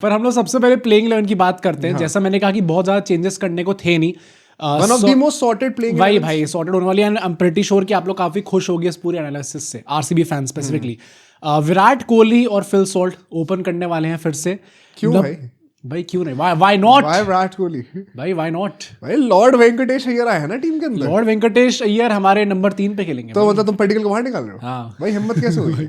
पर हम लोग सबसे पहले प्लेइंग 11 की बात करते हैं। जैसा मैंने कहा कि बहुत ज्यादा चेंजेस करने को थे नहीं। One of the most sorted playing भाई सॉर्टेड होने वाली है। आई एम प्रीटी श्योर कि आप लोग काफी खुश होगी इस पूरे एनालिसिस से, RCB fan specifically. Virat Kohli और फिल सॉल्ट ओपन करने वाले हैं फिर से। क्यों भाई क्यों नहीं? Why not? Why Virat Kohli? भाई व्हाई नॉट? भाई लॉर्ड वेंकटेश अय्यर आया है ना टीम के अंदर। लॉर्ड वेंकटेश अय्यर हमारे नंबर 3 पे खेलेंगे। तो मतलब तुम पर्टिकल को बाहर निकाल रहे हो? हाँ भाई हिम्मत कैसे हुई?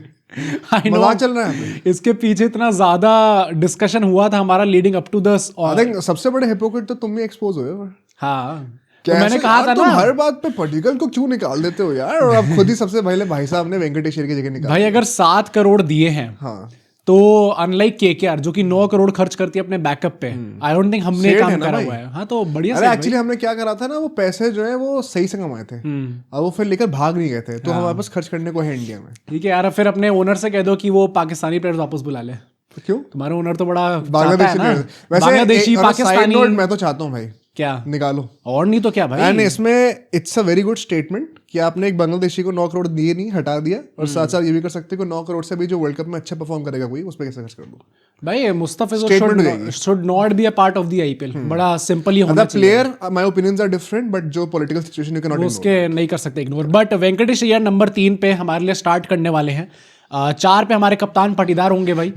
मजाक चल रहा है। इसके पीछे इतना ज्यादा डिस्कशन हुआ था हमारा लीडिंग अप टू दस। आई थिंक सबसे बड़े हिपोक्रेट तो तुम ही एक्सपोज हुए हो। हाँ तो मैंने कहा था तुम ना, हर बात पे पर्टिकल को क्यों निकाल देते हो यार? और अब खुद ही सबसे पहले भाई साहब ने वेंकटेश अय्यर की जगह निकाल। भाई अगर 7 करोड़ दिए हैं हाँ तो अनलाइक केकेआर जो कि 9 करोड़ खर्च करती है अपने बैकअप पे, आई डोंट थिंक हमने काम करा हुआ है। हाँ तो बढ़िया। अरे एक्चुअली हमने क्या करा था ना, वो पैसे जो है वो सही से कमाए थे, अब वो फिर लेकर भाग नहीं गए थे, तो हमारे पास खर्च करने को है इंडिया में। ठीक है यार, फिर अपने ओनर से कह दो कि वो पाकिस्तानी प्लेयर्स वापस बुला ले। क्यों? तुम्हारा ओनर तो बड़ा बांग्लादेशी पाकिस्तानी। मैं तो चाहता हूँ भाई क्या निकालो, और नहीं तो क्या भाई। एंड इसमें it's a very good statement कि आपने एक बांग्लादेशी को 9 करोड़ दिए नहीं, हटा दिया, और साथ साथ ये भी कर सकते हो कि 9 करोड़ से भी जो वर्ल्ड कप में अच्छा परफॉर्म करेगा कोई, उस पर कैसे खर्च कर दो। भाई Mustafizur should not be a part of the IPL. बड़ा सिंपल ही होना चाहिए। Player my opinions are different, but जो political situation you can not उसके नहीं कर सकते ignore. But Venkatesh Iyer number 3 पे हमारे लिए स्टार्ट करने वाले हैं। 4 पे हमारे कप्तान पाटीदार होंगे भाई।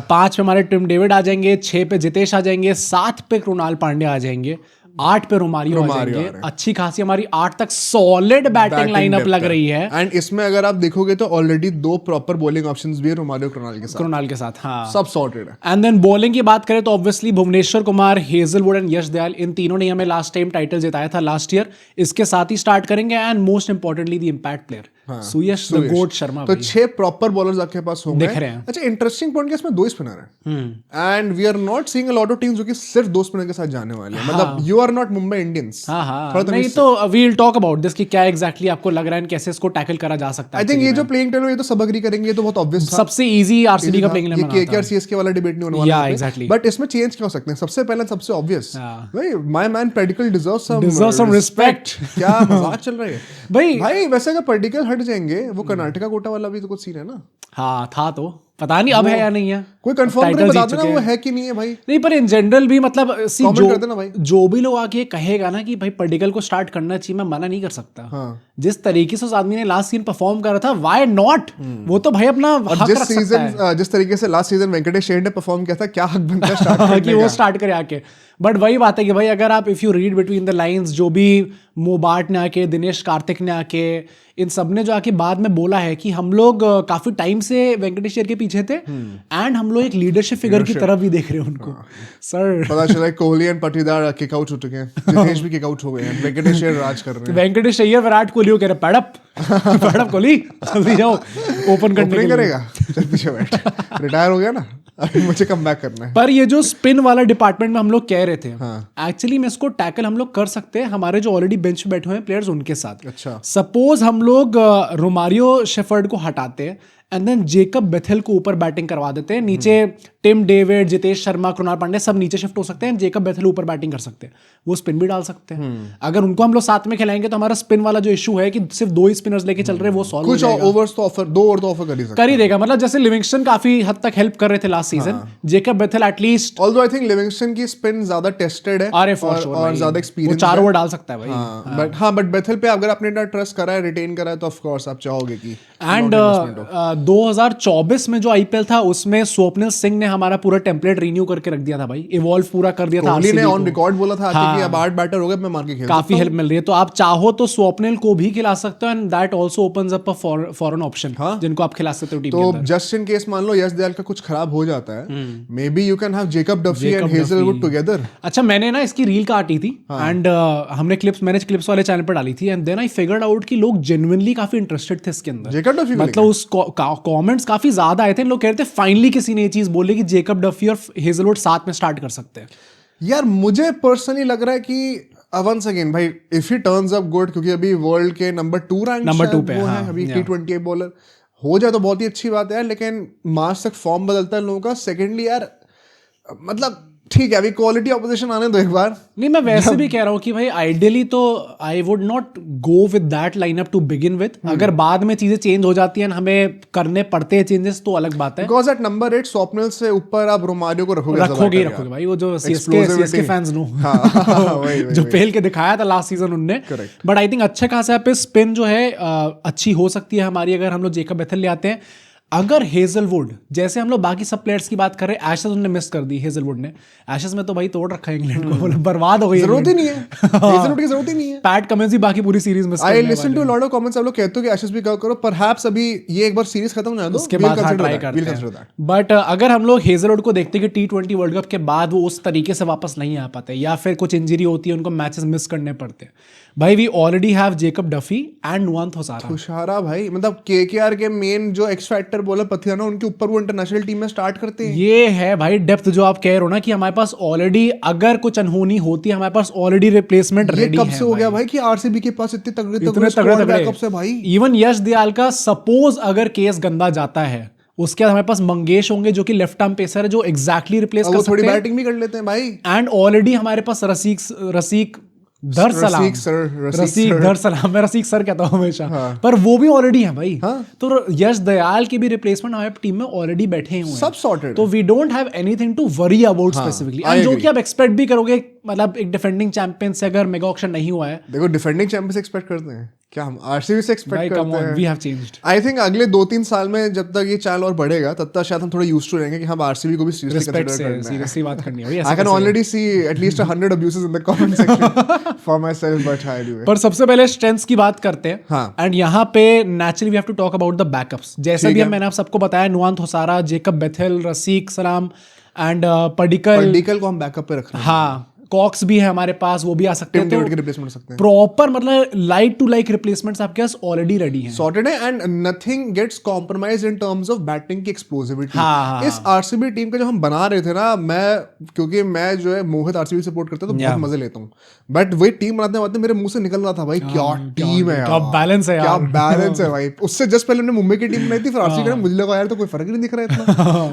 5 पे हमारे टिम डेविड आ जाएंगे, 6 पे जितेश आ जाएंगे, 7 पे कृणाल पांड्या आ जाएंगे, 8 पे रोमारियो आ जाएंगे। अच्छी खासी हमारी 8 तक सॉलिड बैटिंग लाइनअप लग रही है। एंड इसमें अगर आप देखोगे तो ऑलरेडी 2 प्रॉपर बॉलिंग ऑप्शंस भी है रोमारियो कृणाल के साथ। हाँ सब सॉर्टेड है। एंड देन बॉलिंग की बात करें तो obviously Bhuvneshwar Kumar, Hazlewood and Yash Dayal, इन तीनों ने हमें लास्ट टाइम टाइटल जिताया था लास्ट ईयर। इसके साथ ही स्टार्ट करेंगे। And most importantly the impact player Suyash the GOAT Sharma. तो 6 प्रॉपर बॉलर्स आपके पास होंगे। दिख रहे हैं। अच्छा इंटरेस्टिंग पॉइंट कि इसमें 2 स्पिनर हैं, and we are not seeing a lot of teams जो कि सिर्फ 2 स्पिनर के साथ जाने वाले हैं। मतलब you are not Mumbai Indians. नहीं तो we will talk about this कि क्या एग्जैक्टली आपको लग रहा है कैसे इसको टैकल करा जा सकता है। आई थिंक ये जो प्लेइंग टाइम है ये तो सब एग्री करेंगे, ये तो बहुत ऑब्वियस था। सबसे इजी आरसीबी का प्लेइंग टाइम है। ये केकेआर सीएसके वाला डिबेट नहीं होने वाला है। एग्जैक्टली। बट इसमें चेंज क्या हो सकते हैं? सबसे पहले सबसे ऑब्वियस, भाई my man particle deserves some respect. क्या मजाक चल रहा है भाई वैसे अगर पर्टिकल हट जाएंगे, वो कर्नाटका कोटा वाला भी तो कुछ सीन है ना। हाँ था, तो पता नहीं अब है या नहीं है। कोई कंफर्म करके बता देना वो है कि नहीं है भाई। नहीं पर इन जनरल भी मतलब कमेंट कर देना भाई। जो भी लोग आके कहेगा ना कि भाई पर्टिकल को स्टार्ट करना चाहिए, मैं मना नहीं कर सकता। हाँ। जिस तरीके से उस आदमी ने लास्ट सीजन परफॉर्म करा था, व्हाई नॉट? वो तो भाई अपना हक रख सकता है। जिस तरीके से लास्ट सीजन वेंकटेश अय्यर ने परफॉर्म किया था, क्या हक बनता है स्टार्ट करने कि वो स्टार्ट करे आके। बट वही बात है कि भाई अगर आप if you read between the lines, जो भी मोबार्ट ने आके, दिनेश कार्तिक ने आके, इन सब ने जो आके बाद में बोला है कि हम लोग काफी टाइम से वेंकटेश अय्यर के पीछे थे, एंड हम लोग एक लीडरशिप फिगर की तरफ भी देख रहे हैं उनको। सर पता चला Kohli and Patidar kick out हो चुके हैं, जितेश भी किक आउट हो गए हैं, वेंकटेश अय्यर राज कर रहे हैं। वेंकटेश अय्यर विराट कोहली को कह रहे पैडअप पैडअप कोहली जल्दी जाओ ओपन करने के लिए। करेगा चल पीछे बैठ, रिटायर हो गया ना, अभी मुझे कम बैक करना है। पर ये जो स्पिन वाला डिपार्टमेंट में हम लोग कह रहे थे, एक्चुअली में इसको टैकल हम लोग कर सकते हैं हमारे जो ऑलरेडी बेंच पे बैठे हुए हैं प्लेयर्स उनके साथ। अच्छा सपोज हम लोग रोमारियो शेफर्ड को हटाते हैं एंड देन जेकब बेथेल को ऊपर बैटिंग करवा देते हैं, नीचे टिम डेविड, जितेश शर्मा, कृणाल पांड्या सब नीचे शिफ्ट हो सकते हैं, जेकब बेथेल ऊपर बैटिंग कर सकते हैं, वो स्पिन भी डाल सकते हैं। अगर उनको हम लोग साथ में खिलाएंगे तो हमारा स्पिन वाला जो इशू है कि सिर्फ 2 ही स्पिनर्स लेके चल रहे हैं वो सॉल्व हो जाएगा। कुछ ओवर्स तो ऑफर 2 ओवर तो ऑफर कर ही देगा। मतलब जैसे लिविंगस्टन काफी हद तक हेल्प कर रहे थे last season, Jacob Bethell at least, although I think Livingstone की स्पिन ज्यादा टेस्टेड है और ज्यादा एक्सपीरियंस, वो 4 ओवर डाल सकता है भाई। बट बेथेल पे अगर आपने इतना ट्रस्ट करा है, रिटेन करा है, तो ऑफ कोर्स आप चाहोगे कि। एंड 2024 में जो आईपीएल था उसमें स्वप्निल सिंह ने हमारा पूरा टेम्पलेट रिन्यू करके रख दिया था भाई, इवॉल्व पूरा कर दिया था। कोहली ने ऑन रिकॉर्ड बोला था कि अब 8 बैटर हो गए, मैं मार के खेल काफी हेल्प मिल रही है। तो आप चाहो तो स्वप्निल को भी खिला सकते हो, and that also opens up a foreign option जिनको आप खिला सकते हो टीम के अंदर। तो जस्ट इन केस मान लो यश दयाल का कुछ खराब हो जाता है, may be you can have Jacob Duffy and Hazlewood together. अच्छा मैंने ना इसकी रील काटी थी एंड हमने मैंने क्लिप्स वाले चैनल पर डाली थी, and then I figured out कि लोग जेन्युइनली काफी इंटरेस्टेड थे इसके अंदर। जेकब डफी मतलब उस कमेंट्स काफी ज्यादा आए थे, लोग कह रहे थे फाइनली किसी ने ये चीज बोली कि जेकब डफी और हेजलवुड साथ में स्टार्ट कर सकते हैं। यार मुझे पर्सनली लग रहा है कि वंस अगेन भाई if he turns up good, क्योंकि अभी वर्ल्ड के नंबर 2 पे है अभी T20 बॉलर, हो जाए तो बहुत ही अच्छी बात है, लेकिन मार्च तक फॉर्म बदलता है लोगों का। सेकेंडली यार मतलब ठीक है, अभी क्वालिटी ऑपोजिशन आने दो एक बार। नहीं, मैं वैसे भी कह रहा हूँ कि भाई आइडियली तो I would not go with that lineup to begin with. अगर बाद में चीजें चेंज हो जाती हैं, हमें करने पड़ते हैं चेंजेस, तो अलग बात है। बिकॉज एट नंबर 8 स्वप्निल से ऊपर आप रोमारियो को रखोगे भाई, वो जो सीएसके फैंस नो जो पेल के दिखाया था लास्ट सीजन उनने। बट आई थिंक अच्छे खासा पे स्पिन जो है अच्छी हो सकती है हमारी, अगर हम लोग जेकब बेथेल ले आते हैं। अगर हेजलवुड, जैसे हम लोग बाकी सब प्लेयर्स की बात कर रहे हैं, एशेस उन्होंने मिस कर दी हेजलवुड ने। एशेस में तो भाई तोड़ रखा है इंग्लैंड को, बर्बाद हो गई, जरूरत ही नहीं है हेजलवुड की, जरूरत ही नहीं है। पैट कमिंस ही बाकी पूरी series miss I listen to lot of comments, आप लोग कहते हो कि एशेस भी करो, परहैप्स अभी ये एक बार सीरीज खत्म हो जाए दो, उसके बाद ट्राई करते हैं। बट अगर हम लोग हेजलवुड को देखते हैं कि T20 वर्ल्ड कप के बाद वो उस तरीके से वापस नहीं आ पाते, या फिर कुछ इंजरी होती है, उनको मैचेस मिस करने पड़ते हैं, भाई we already have Jacob Duffy and Nuwan Thushara भाई, मतलब केकेआर के मेन जो एक्स फैक्टर बॉलर पथियाना, उनके ऊपर वो इंटरनेशनल टीम में स्टार्ट करते हैं। ये है भाई डेप्थ जो आप कह रहे हो ना, कि हमारे पास ऑलरेडी अगर कुछ अनहोनी होती है, हमारे पास ऑलरेडी रिप्लेसमेंट रेडी है। कब से हो गया भाई कि आरसीबी के पास इतने तगड़े बैकअप्स है भाई। इवन यश दयाल का सपोज अगर केस गंदा जाता है, उसके बाद हमारे पास मंगेश होंगे जो कि लेफ्ट आर्म पेसर है, जो एग्जैक्टली रिप्लेस कर सकते हैं, थोड़ी बैटिंग भी कर लेते हैं भाई। एंड ऑलरेडी हमारे पास रसीक दर सलाम, मैं रसीक सर कहता हूँ हमेशा। हाँ। पर वो भी ऑलरेडी है भाई। हाँ। तो यश दयाल की भी रिप्लेसमेंट हमारे टीम में ऑलरेडी बैठे हुए हैं, सब सॉर्टेड। तो we don't have anything to worry about specifically. And जो कि आप एक्सपेक्ट भी करोगे, मतलब एक डिफेंडिंग चैंपियन से अगर मेगा ऑक्शन नहीं हुआ है। देखो, डिफेंडिंग चैंपियन से एक्सपेक्ट करते हैं क्या हम? आरसीबी से एक्सपेक्ट करते हैं। We have changed. I think अगले 2-3 साल में जब तक ये चैनल और बढ़ेगा, तब तक शायद हम थोड़ा यूज्ड टू रहेंगे कि हम आरसीबी को भी सीरियसली कंसीडर करना है। सीरियसली बात करनी है। I can already see at least 100 abuses in the comment section for myself, but anyway. पर सबसे पहले स्ट्रेंथ्स की बात करते हैं। हाँ। एंड यहाँ पे naturally we have to talk about the backups. जैसे भी मैंने आप सबको बताया, नुआन थोसारा, जेकब बेथेल, रसीक सलाम एंड पडिक्कल को हम बैकअप पे रख रहे हैं। हाँ, कॉक्स भी है हमारे पास, वो भी आ सकते हैं। डेविड के रिप्लेसमेंट हो सकते हैं। प्रॉपर मतलब लाइक टू लाइक रिप्लेसमेंट्स आपके पास ऑलरेडी रेडी हैं, सॉर्टेड है, and nothing gets compromised in terms of batting की एक्सप्लोसिविटी। इस आरसीबी टीम का जो हम बना रहे थे ना, क्योंकि मैं जो है मोहित आरसीबी सपोर्ट करता हूं, तो बहुत मजे लेता हूं, बट वही टीम बनाते मेरे मुंह से निकल रहा था भाई, क्या टीम है यार, क्या बैलेंस है यार, क्या बैलेंस है भाई। उससे जस्ट पहले हमने मुंबई की टीम बनाई थी, फिर आरसीबी का, मुझे लगा यार तो कोई फर्क ही नहीं दिख रहा इतना।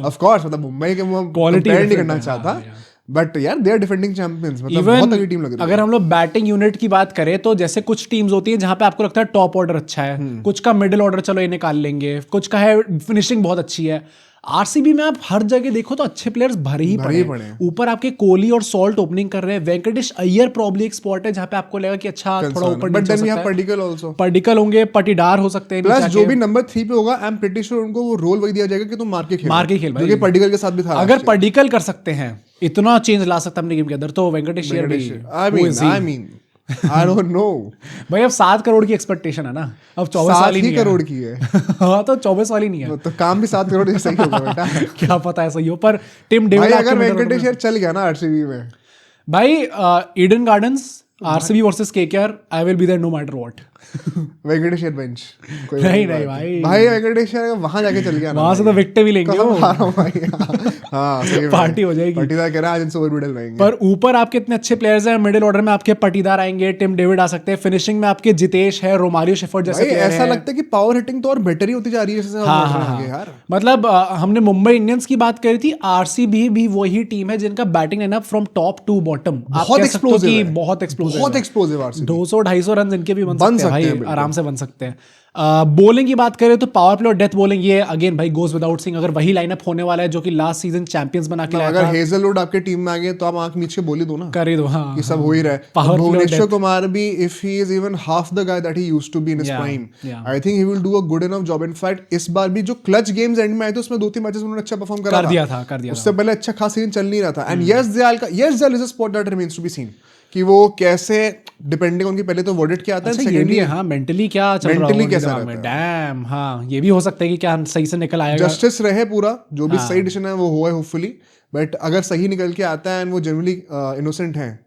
ऑफ कोर्स, मतलब मुंबई के कंपेयर नहीं करना चाहता, बट यार दे आर डिफेंडिंग चैंपियंस, मतलब बहुत तगड़ी टीम लग रही है। अगर हम लोग बैटिंग यूनिट की बात करें, तो जैसे कुछ टीम्स होती है जहां पे आपको लगता है टॉप ऑर्डर अच्छा है, कुछ का मिडिल ऑर्डर चलो ये निकाल लेंगे, कुछ का है फिनिशिंग बहुत अच्छी है। आरसीबी में आप हर जगह देखो तो अच्छे प्लेयर्स भरे ही पड़े। ऊपर आपके कोहली और सॉल्ट ओपनिंग कर रहे हैं, वेंकटेश अय्यर प्रॉब्ली एक स्पॉट है जहां पे आपको लगेगा कि अच्छा थोड़ा ऊपर नीचे हो सकता है। पडिक्कल होंगे, पटीदार हो सकते हैं, प्लस जो भी नंबर 3 पे होगा, आई एम प्रीटी श्योर उनको वो रोल वही दिया जाएगा कि तुम मार के खेल, जो कि पडिक्कल के साथ भी था। अगर पडिक्कल कर सकते हैं, इतना चेंज ला सकता है अपने गेम के अंदर, तो वेंकटेश अय्यर भी। I mean I don't know भाई, अब 7 करोड़ की एक्सपेक्टेशन है ना, अब 24 साल ही करोड़ की है। हाँ, तो 24 वाली नहीं है, तो काम भी 7 करोड़ जैसा ही होगा बेटा। क्या पता है सही हो, पर टीम डेविड, अगर वेंकटेश अय्यर चल गया ना आरसीबी में, भाई Eden Gardens RCB versus KKR, I will be there no matter what. Venkatesh Iyer bench नहीं भाई वेंकटेश अय्यर वहां जाके चल गया ना, वहां से तो विकेट भी लेंगे वो। हाँ, पार्टी हो जाएगी। पटीदार कह रहा है आज इनसे ओवर मिडल आएंगे। पर ऊपर आपके इतने अच्छे प्लेयर्स हैं, मिडिल ऑर्डर में आपके पटीदार आएंगे, टिम डेविड आ सकते हैं, फिनिशिंग में आपके जितेश है, रोमारियो शेफर्ड जैसे प्लेयर हैं। ऐसा लगता है कि पावर हिटिंग तो और बेटर ही होती जा रही है जैसे यार। मतलब हमने मुंबई इंडियंस की बात करी थी, आरसीबी भी वही टीम है जिनका batting lineup from top to bottom बहुत एक्सप्लोसिव, बहुत एक्सप्लोसिव 200-250 रन इनके भी बन सकते हैं भाई, आराम से बन सकते हैं। बॉलिंग की बात करें तो पावर प्ले और डेथ बॉलिंग, ये अगेन भाई गोज विदाउट सिंह, अगर वही लाइनअप होने वाला है जो कि लास्ट सीजन चैंपियंस बना के लाया था। अगर हेजलवुड आपके टीम में आ गए तो आप आंख नीचे बोल ही दो ना, कर ही दो। हाँ, कि सब हो ही रहा है। भुवनेश्वर कुमार भी, if he is even half the guy that he used to be in his prime, I think he will do a good enough job. In fact इस बार भी जो क्लच गेम्स एंड में आए थे, उसमें 2-3 मैचेस उन्होंने अच्छा परफॉर्म कर दिया था। उससे पहले अच्छा खास सीजन चल नहीं रहा था। And Yash Dayal is a spot that remains to be seen, कि वो कैसे डिपेंडिंग उनकी पहले तो वर्डिट क्या आता है, सेकेंडली हाँ मेंटली क्या चल रहा है, कैसा रहता है। डैम, हाँ ये भी हो सकता है कि क्या सही से निकल आएगा, जस्टिस रहे पूरा, जो भी सही डिसीजन है वो हुआ है होपफुली। बट अगर सही निकल के आता है एंड वो जनरली इनोसेंट है,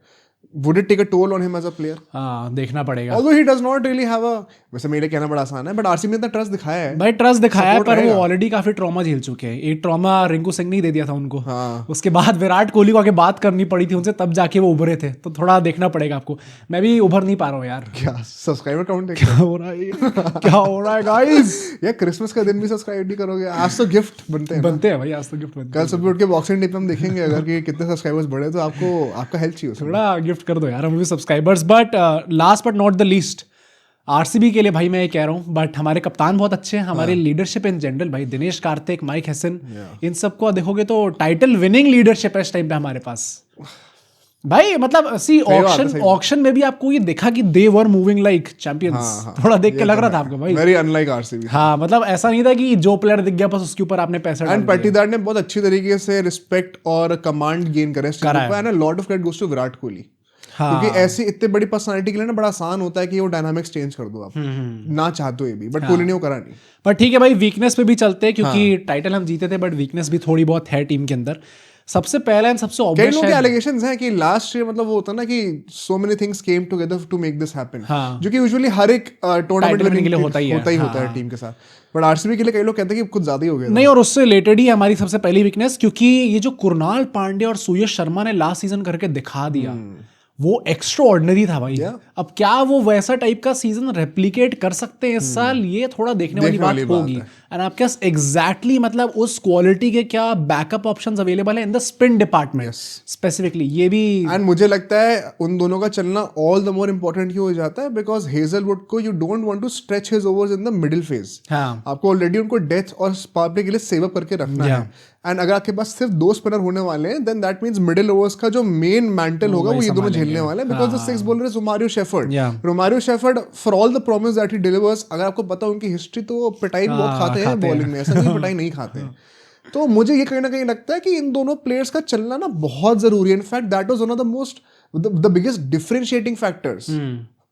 Would it take a toll on him as a player? हाँ देखना पड़ेगा। Although he does not really have a, वैसे मेरे लिए कहना बड़ा आसान है, बट आरसीबी ने इतना ट्रस्ट दिखाया है भाई, ट्रस्ट दिखाया है, Support पर वो रहेगा। ऑलरेडी काफी ट्रॉमा झेल चुके हैं। एक ट्रॉमा रिंकू सिंह ने ही दे दिया था उनको। हाँ। उसके बाद विराट कोहली को आगे बात करनी पड़ी थी उनसे, तब जाके वो उभरे थे। तो थोड़ा देखना पड़ेगा आपको। मैं भी उभर नहीं पा रहा हूँ यार। क्या सब्सक्राइबर काउंट है? क्या हो रहा है क्या हो रहा है गाइस? यार क्रिसमस का दिन भी सब्सक्राइब नहीं करोगे? आज तो गिफ्ट बनते हैं ना। बनते हैं भाई, आज तो गिफ्ट बनते कल सुबह उठ के बॉक्सिंग डे पे हम देखेंगे अगर कि कितने सब्सक्राइबर्स बढ़े तो आपको आपका हेल्प चाहिए उसमें। थोड़ा गिफ्ट कर दो यार हमें भी subscribers. But last but not the least, RCB के लिए भाई मैं ये कह रहा हूँ, बट हमारे कप्तान बहुत अच्छे हैं, हमारी लीडरशिप इन जनरल भाई, दिनेश कार्तिक, माइक हैसन, इन सबको देखोगे तो टाइटल विनिंग लीडरशिप है इस टाइम पे हमारे पास भाई। मतलब सी ऑक्शन में भी आपको ये देखा कि दे वर मूविंग लाइक चैंपियंस। थोड़ा देख के लग रहा था आपको भाई, वेरी अनलाइक आरसीबी। हाँ मतलब ऐसा नहीं था कि जो प्लेयर दिख गया बस उसके ऊपर आपने पैसा डाल एंड पाटीदार ने बहुत अच्छी तरीके से रिस्पेक्ट और कमांड गेन करे इस टीम पे, and lot of credit goes to Virat Kohli. क्योंकि ऐसी इतने बड़ी पर्सनालिटी के लिए ना बड़ा आसान होता है कि वो डायनामिक्स चेंज कर दो आप, ना चाहते हुए भी, बट कोहली ने वो करा नहीं। पर ठीक है भाई, वीकनेस पे भी चलते हैं क्योंकि टाइटल हम जीते थे, बट वीकनेस भी थोड़ी बहुत है टीम के अंदर। सबसे पहला एंड सबसे कई ऑब्वियस लोगों के एलिगेशंस हैं कि लास्ट ईयर मतलब वो होता है ना कि so many things came together to make this happen, जो कि यूजुअली हर एक टूर्नामेंट winning के लिए होता ही है टीम के साथ, बट आरसीबी के लिए कई लोग कहते हैं कि कुछ ज्यादा ही हो गया। नहीं, और उससे रिलेटेड ही हमारी सबसे पहली वीकनेस, क्योंकि ये जो कुणाल पांड्या और सुयश शर्मा ने लास्ट सीजन करके दिखा दिया वो एक्स्ट्रा ऑर्डिनरी था भाई। अब क्या वो वैसा टाइप का सीजन रेप्लिकेट कर सकते हैं इस साल, ये थोड़ा देखने वाली बात होगी। एंड आपके पास एग्जैक्टली मतलब उस क्वालिटी के क्या बैकअप ऑप्शंस अवेलेबल है in the spin department specifically, ये भी। एंड मुझे लगता है उन दोनों का चलना ऑल द मोर इंपॉर्टेंट क्यों हो जाता है, बिकॉज हेजलवुड को you don't want to stretch his overs in the middle phase. आपको ऑलरेडी उनको डेथ और पावर प्ले के लिए सेव अप करके रखना है। एंड अगर आपके पास सिर्फ 2 स्पिनर होने वाले हैं, then that means middle overs का जो मेन मैंटल होगा वो ये दोनों झेलने वाले हैं, because the 6th bowler is Romario shepherd. Romario shepherd for all the promise that he delivers, अगर आपको पता उनकी हिस्ट्री तो वो पिटाई बहुत खाते हैं बॉलिंग में, ऐसा नहीं पिटाई नहीं खाते हैं। तो मुझे ये कहीं ना कहीं लगता है कि इन दोनों प्लेयर्स का चलना ना बहुत जरूरी है। In fact that was one of the most the biggest differentiating factors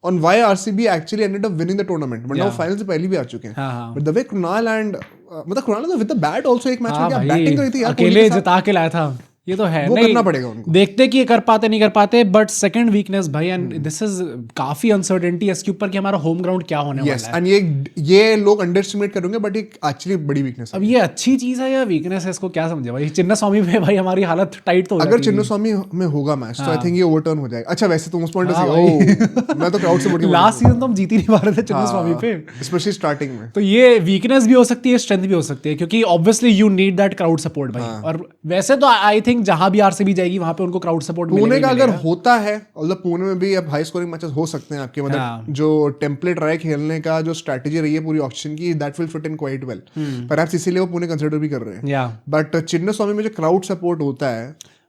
on why RCB actually ended up winning the tournament, वरना वो फाइनल से पहले भी आ चुके हैं। But the way Krunal and मतलब Krunal with the bat also एक match में क्या बैटिंग करी थी यार, अकेले जिता के लाया था। ये तो है, वो नहीं करना पड़ेगा उनको। देखते कि ये कर पाते नहीं कर पाते, बट सेकंड वीकनेस भाई, एंड दिस इज काफी अनसर्टेनिटी इसके ऊपर कि हमारा होम ग्राउंड क्या होने वाला है। एंड ये लोग अंडरएस्टिमेट करेंगे, बट ये एक्चुअली बड़ी वीकनेस है। अब ये अच्छी चीज है या वीकनेस है, इसको क्या समझे भाई। चिन्नास्वामी में भाई हमारी हालत टाइट तो हो अगर चिन्नास्वामी में होगा मैच तो आई थिंक ये ओवरटर्न हो जाएगा। अच्छा वैसे तुम उस पॉइंट से मैं तो क्राउड सपोर्ट लास्ट सीजन तो हम जीत ही नहीं पा रहे थे चिन्नास्वामी पे, स्पेशली स्टार्टिंग में। तो ये वीकनेस भी हो सकती है, स्ट्रेंथ भी हो सकती है, क्योंकि obviously you need that crowd support भाई। और वैसे तो आई थिंक जहां भी आरसीबी जाएगी वहां पे उनको क्राउड सपोर्ट मिलेगा। पुणे का अगर होता है, मतलब पुणे में भी अब हाई स्कोरिंग मैचेस हो सकते हैं आपके, मतलब जो टेम्पलेट रहा है खेलने का, जो स्ट्रैटेजी रही है पूरी ऑक्शन की, that will fit in quite well, perhaps इसीलिए वो पुणे कंसीडर भी कर रहे हैं। बट चिन्नास्वामी में जो क्राउड सपोर्ट होता है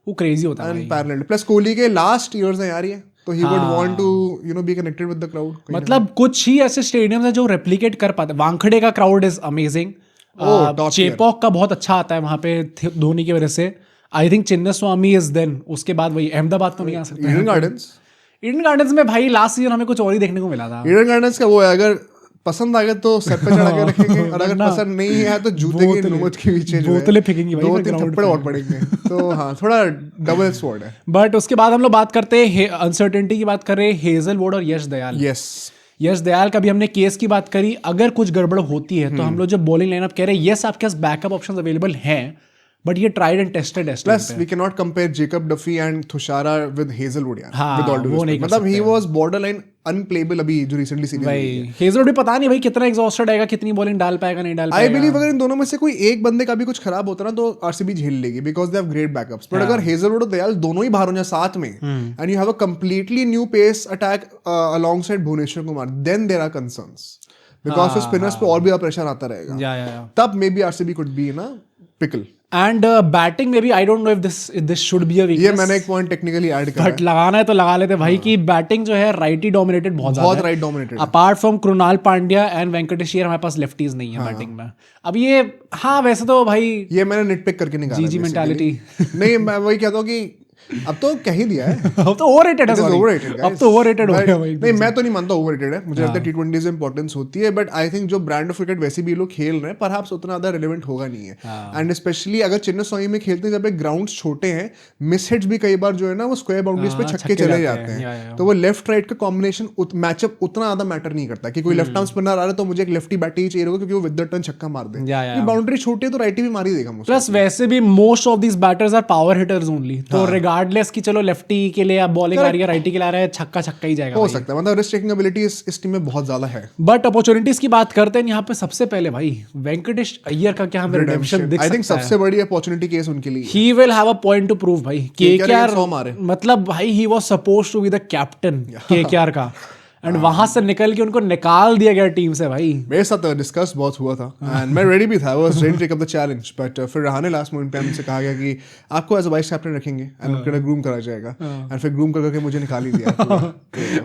वो क्रेजी होता है अनपैरेलल्ड, प्लस कोहली के लास्ट ईयर्स हैं यार ये, तो he would want to you know be connected with the crowd. मतलब कुछ ही ऐसे स्टेडियम्स हैं जो रेप्लिकेट कर पाते हैं। वानखेड़े का क्राउड इज अमेजिंग, चेपॉक का बहुत अच्छा आता है वहां पे धोनी की वजह से। I think Chinnaswamy is then, उसके बाद वही अहमदाबाद तो नहीं आ सकते। ईडन गार्डन्स में भाई लास्ट सीजन हमें कुछ और ही देखने को मिला था। ईडन गार्डन्स का वो है, अगर पसंद आ गया तो सर पे चढ़ा के रखेंगे, और अगर पसंद नहीं है तो जूते की नोच के पीछे बोतलें फेंकेंगे भाई, 2-3 थप्पड़ और पड़ेंगे। तो हाँ थोड़ा डबल स्वॉर्ड है। बट उसके बाद हम लोग बात करते हैं अनसर्टेनिटी की बात कर रहे हैं, हेजलवुड और यश दयाल। यश दयाल का भी हमने केस की बात करी, अगर कुछ गड़बड़ होती है तो हम लोग जब बॉलिंग लाइनअप कह रहे हैं, यस आपके पास बैकअप ऑप्शंस अवेलेबल हैं, बट ये ट्राइड एंड टेस्टेड है। Plus we can not compare Jacob Duffy and Thushara with Hazlewood यार, हाँ, विद ऑल ड्यू रिस्पेक्ट, मतलब ही वाज बॉर्डरलाइन अनप्लेबल अभी जो रिसेंटली सीरीज भाई। हेजलवुड भी पता नहीं भाई कितना एग्जॉस्टेड आएगा, कितनी बॉलिंग डाल पाएगा नहीं डाल पाएगा। आई बिलीव अगर इन दोनों में से कोई एक बंदे का भी कुछ खराब होता ना तो आरसीबी झेल लेगी, because they have great backups. But अगर हेजलवुड और दयाल दोनों ही बाहर हो जाए साथ में, and you have a completely new pace attack alongside Bhuvneshwar Kumar, then there are concerns, because spinners पे और भी प्रेशर आता रहेगा, तब maybe RCB could be in a pickle. And batting में भी I don't know if this should be a weakness. ये मैंने एक पॉइंट टेक्निकली ऐड करा, बट लगाना है तो लगा लेते भाई कि बैटिंग जो है राइटी डोमिनेटेड बहुत right dominated. Apart from Krunal Pandya and Venkatesh Iyer हमारे पास लेफ्टीज नहीं है बैटिंग में। अब ये हाँ वैसे तो भाई ये मैंने निटपिक करके निकाला, जीजी मेंटालिटी। नहीं मैं वही कहता हूँ कि अब तो कह ही दिया है। अब तो ओवररेटेड है, ओवररेटेड अब तो ओवररेटेड हो गया भाई। नहीं, मैं तो नहीं मानता ओवररेटेड है, मुझे लगता है T20 इंपॉर्टेंस होती है, बट आई थिंक जो ब्रांड ऑफ क्रिकेट वैसे भी लोग खेल रहे हैं परहैप्स उतना ज्यादा रिलेवेंट होगा नहीं है। एंड स्पेशली अगर चिन्नास्वामी में खेलते हैं जब ग्राउंड छोटे हैं, मिस हिट्स भी कई बार जो है ना वो स्क्वायर बाउंड्रीज पे छक्के चले जाते हैं, तो वो लेफ्ट राइट का कॉम्बिनेशन मैचअप उतना ज्यादा मैटर नहीं करता कि कोई लेफ्ट आर्म स्पिनर आ रहा है तो मुझे एक लेफ्टी बैट ही चाहिए होगा क्योंकि वो विद द टर्न छक्का मार दे, बाउंड्री छोटी है तो राइटी भी मार ही देगा मुझे। प्लस वैसे भी most of these batters are power hitters only, तो रिगार्डलेस कि चलो लेफ्टी के लिए आप बॉलिंग आ रही है, राइटी के लिए आ रहा है, छक्का छक्का ही जाएगा, हो सकता है, मतलब रिस्क टेकिंग एबिलिटी इस टीम में बहुत ज्यादा है। बट अपॉर्चुनिटीज की बात करते हैं यहाँ पे सबसे पहले भाई वेंकटेश अय्यर का क्या हमें रिडेम्पशन दिख आई थिंक सकता है। सबसे बड़ी अपॉर्चुनिटी केस उनके लिए he will have a point to prove भाई। केकेआर 100 मारे। मतलब भाई he was supposed to be the captain KKR का, एंड वहां से निकल के उनको निकाल दिया गया टीम से भाई। मेरे साथ डिस्कस बहुत हुआ था एंड मैं रेडी भी था, I was ready to take up the challenge, but फिर रहाने लास्ट मोमेंट पे हमसे कहा गया कि आपको एज अ वाइस कैप्टन रखेंगे एंड उनका ग्रूम करा जाएगा, एंड फिर ग्रूम करके मुझे निकाल ही दिया।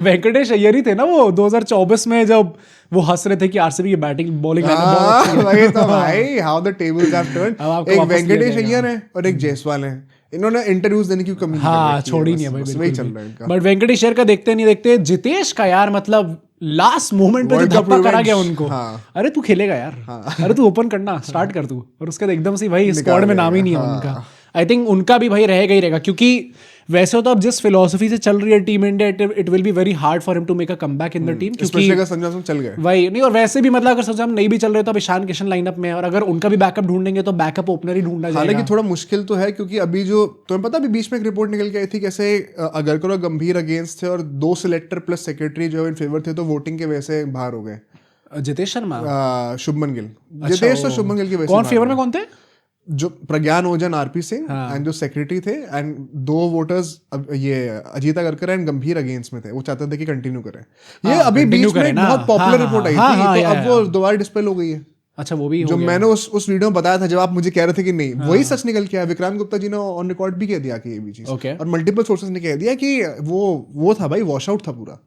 वेंकटेश अय्यर ही थे ना वो 2024 में जब वो हंस रहे थे कि आरसीबी की बैटिंग बॉलिंग वही तो भाई, how the tables have turned. एक वेंकटेश अय्यर है और एक जायसवाल है, इन्होंने इंटरव्यूज देने की कमी छोड़ी नहीं है भाई, वही चल रहा है इनका। बट वेंकटेश अय्यर का देखते नहीं देखते, जितेश का यार मतलब लास्ट मोमेंट पे जो धप्पा करा गया उनको, अरे तू खेलेगा यार, अरे तू ओपन करना स्टार्ट कर तू, और उसके बाद एकदम से भाई स्क्वाड में नाम ही नहीं है उनका। आई थिंक उनका भी भाई रहेगा ही रहेगा, क्योंकि वैसे तो अब जिस फिलोसफी से चल रही है team India, it will be very hard for him to make a comeback in the team, क्योंकि अगर संजू सैमसन चल गए वही नहीं, और वैसे भी मतलब अगर संजू सैमसन नहीं भी चल रहे तो अब ईशान किशन लाइनअप में है, और अगर उनका भी बैकअप ढूंढेंगे तो बैकअप ओपनर ही ढूंढना जाएगा। हालांकि थोड़ा मुश्किल तो है, क्योंकि अभी जो तुम्हें पता, अभी बीच में एक रिपोर्ट निकल के आई थी कैसे अगरकर और गंभीर अगेंस्ट थे और 2 सिलेक्टर प्लस सेक्रेटरी जो इन फेवर थे, तो वोटिंग के वजह से बाहर हो गए। जितेश शर्मा, शुभमन गिल, जितेश तो शुभमन गिल की वजह से। कौन फेवर में कौन थे? जो प्रज्ञान ओजन, आरपी सिंह एंड जो सेक्रेटरी थे, एंड 2 वोटर्स ये अजीत अगरकर एंड गंभीर अगेंस्ट में थे, वो चाहते थे कि कंटिन्यू करें। ये अभी बीच में बहुत पॉपुलर रिपोर्ट आई थी, तो अब वो दोबारा डिस्पेल हो गई है। अच्छा, वो भी जो मैंने उस वीडियो में बताया था, जब आप मुझे कह रहे थे कि नहीं, वही सच निकल के आया। विक्रांत गुप्ता जी ने ऑन रिकॉर्ड भी कह दिया कि ये भी चीज, और मल्टीपल सोर्सेज ने कह दिया कि वो था भाई, वॉश आउट था पूरा,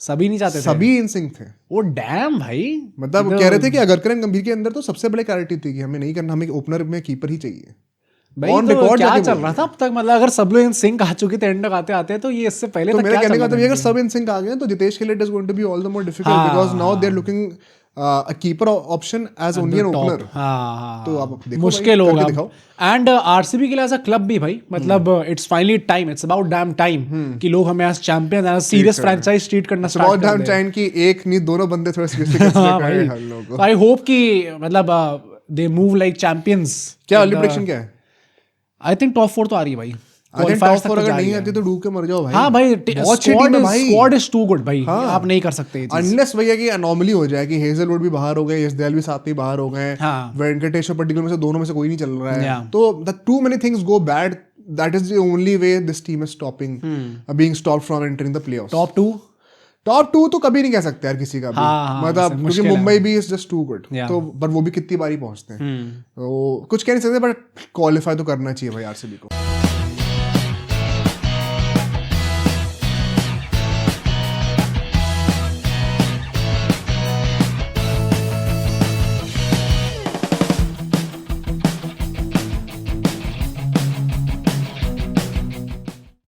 सभी नहीं चाहते थे, सभी इन सिंक थे। ओ डैम भाई, मतलब कह रहे थे कि अगरकर एंड गंभीर के अंदर तो सबसे बड़ी क्लैरिटी थी कि हमें नहीं करना, हमें ओपनर में कीपर ही चाहिए। भाई ऑन रिकॉर्ड क्या चल रहा था अब तक, मतलब अगर सब लोग इन सिंक आ चुके थे एंड तक आते आते, तो ये इससे पहले तो तक मेरे क्या कहने का चल मतलब ये, अगर सब इन सिंक आ गए तो जितेश के लिए it is going to be all the more difficult, because now they are looking a keeper option as only an opener. तो आप देखो, मुश्किल होगा। एंड आरसीबी के लिए एज अ क्लब भी भाई, मतलब it's finally time, it's about damn time कि लोग हमें as champions, as serious franchise treat करना स्टार्ट कर दें। अबाउट डैम टाइम कि एक नहीं दोनों बंदे थोड़े सीरियसली कंसीडर करें हर लोगों को। आई होप कि मतलब दे मूव लाइक चैंपियंस। क्या अर्ली प्रेडिक्शन क्या है? आई थिंक टॉप 4 तो आ रही है भाई। टॉप 4 अगर नहीं आती तो डूब के मर जाओ भाई। हाँ भाई, स्क्वाड इज टू गुड भाई, आप नहीं कर सकते। अनलेस भैया की अनोमली हो जाए कि हेजलवुड भी बाहर हो गए, यशदयाल भी साथ में बाहर हो गए, वेंकटेश और पट्टिकल में से दोनों में से कोई नहीं चल रहा है, तो the two many things go bad, that is the only way this team is stopping being stopped from entering the playoffs. Top 2 तो कभी नहीं कह सकते यार किसी का भी, मतलब क्योंकि मुंबई भी इज जस्ट टू गुड, तो पर वो भी कितनी बारी पहुंचते हैं, तो कुछ कह नहीं सकते, बट क्वालिफाई तो करना चाहिए भाई आरसीबी को।